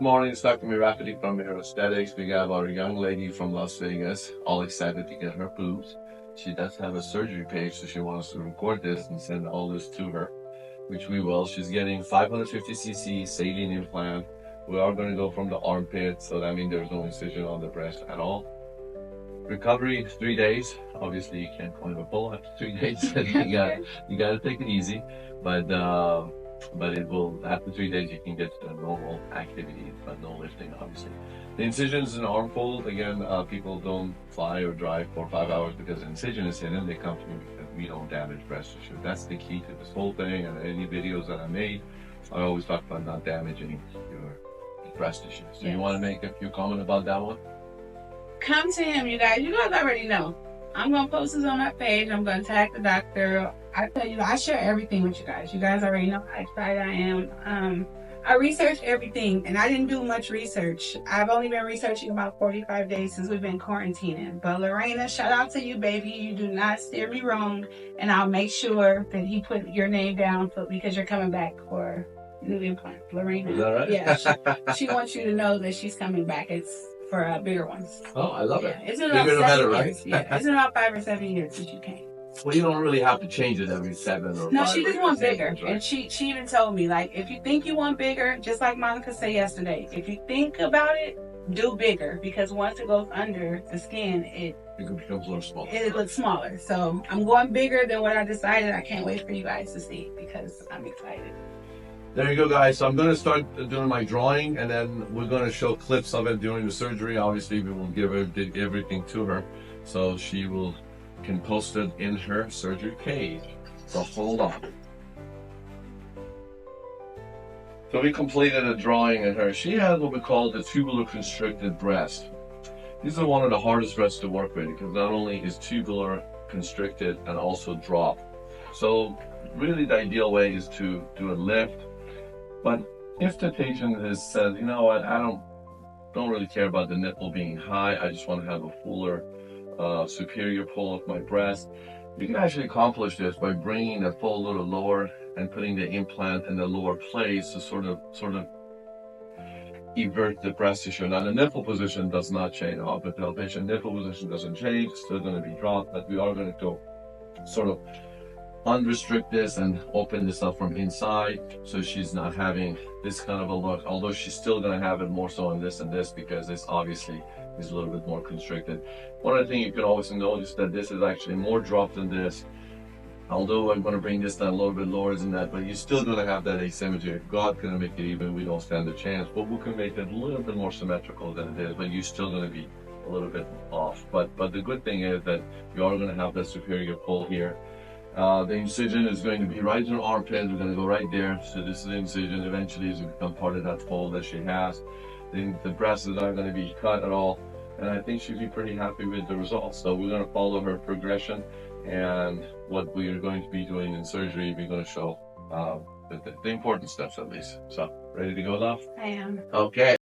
Good morning, it's Dr. Mirafati from Mira Aesthetics. We have our young lady from Las Vegas, all excited to get her boobs. She does have a surgery page, so she wants to record this and send all this to her, which we will. She's getting 550cc saline implant. We are going to go from the armpit, so that means there's no incision on the breast at all. Recovery 3 days. Obviously, you can't climb a pole after 3 days. you gotta take it easy, but it will, after 3 days, you can get to normal activity, but no lifting, obviously. The incisions in the armhole, again, people don't fly or drive for 5 hours because the incision is hidden. They come to me because we don't damage breast tissue. That's the key to this whole thing, and any videos that I made, I always talk about not damaging your breast tissue. So yes. You want to make a few comments about that one? Come to him, you guys. You guys already know. I'm going to post this on my page. I'm going to tag the doctor. I tell you, I share everything with you guys. You guys already know how excited I am. I researched everything, and I didn't do much research. I've only been researching about 45 days since we've been quarantining. But Lorena, shout out to you, baby. You do not steer me wrong, and I'll make sure that he put your name down because you're coming back for new implant. Lorena. Is that right? Yeah. She wants you to know that she's coming back. It's for bigger ones. Oh, I love it. It's been about Bigger the better, 7 right? years. Yeah, it's been about 5 or 7 years since you came. Well, you don't really have to change it every 7 or 5. No, she just wants bigger. Right? And she even told me, like, if you think you want bigger, just like Monica said yesterday, if you think about it, do bigger. Because once it goes under the skin, it becomes a little smaller. It looks smaller. So I'm going bigger than what I decided. I can't wait for you guys to see because I'm excited. There you go, guys. So I'm going to start doing my drawing, and then we're going to show clips of it during the surgery. Obviously, we will give everything to her, so she can post it in her surgery page. So hold on. So we completed a drawing of her. She has what we call the tubular constricted breast. These are one of the hardest breasts to work with because not only is tubular constricted and also drop. So really the ideal way is to do a lift. But if the patient says, you know what, I don't really care about the nipple being high, I just want to have a fuller superior pull of my breast, you can actually accomplish this by bringing the fold a little lower and putting the implant in the lower place to sort of invert the breast tissue. Now the nipple position does not change. But the patient nipple position doesn't change, it's still going to be dropped, but we are going to go sort of unrestrict this and open this up from inside so she's not having this kind of a look, although she's still going to have it more so on this and this because this obviously is a little bit more constricted. One other thing you can always notice that this is actually more dropped than this, although I'm going to bring this down a little bit lower than that, but you're still going to have that asymmetry. If God's going to make it even, we don't stand a chance, but we can make it a little bit more symmetrical than it is, but you're still going to be a little bit off. But the good thing is that you are going to have that superior pull here. The incision is going to be right in her armpit. We're going to go right there. So this is the incision. Eventually, it's going to become part of that fold that she has. The breast is not going to be cut at all. And I think she'll be pretty happy with the results. So we're going to follow her progression. And what we are going to be doing in surgery, we're going to show the important steps at least. So, ready to go, love? I am. Okay.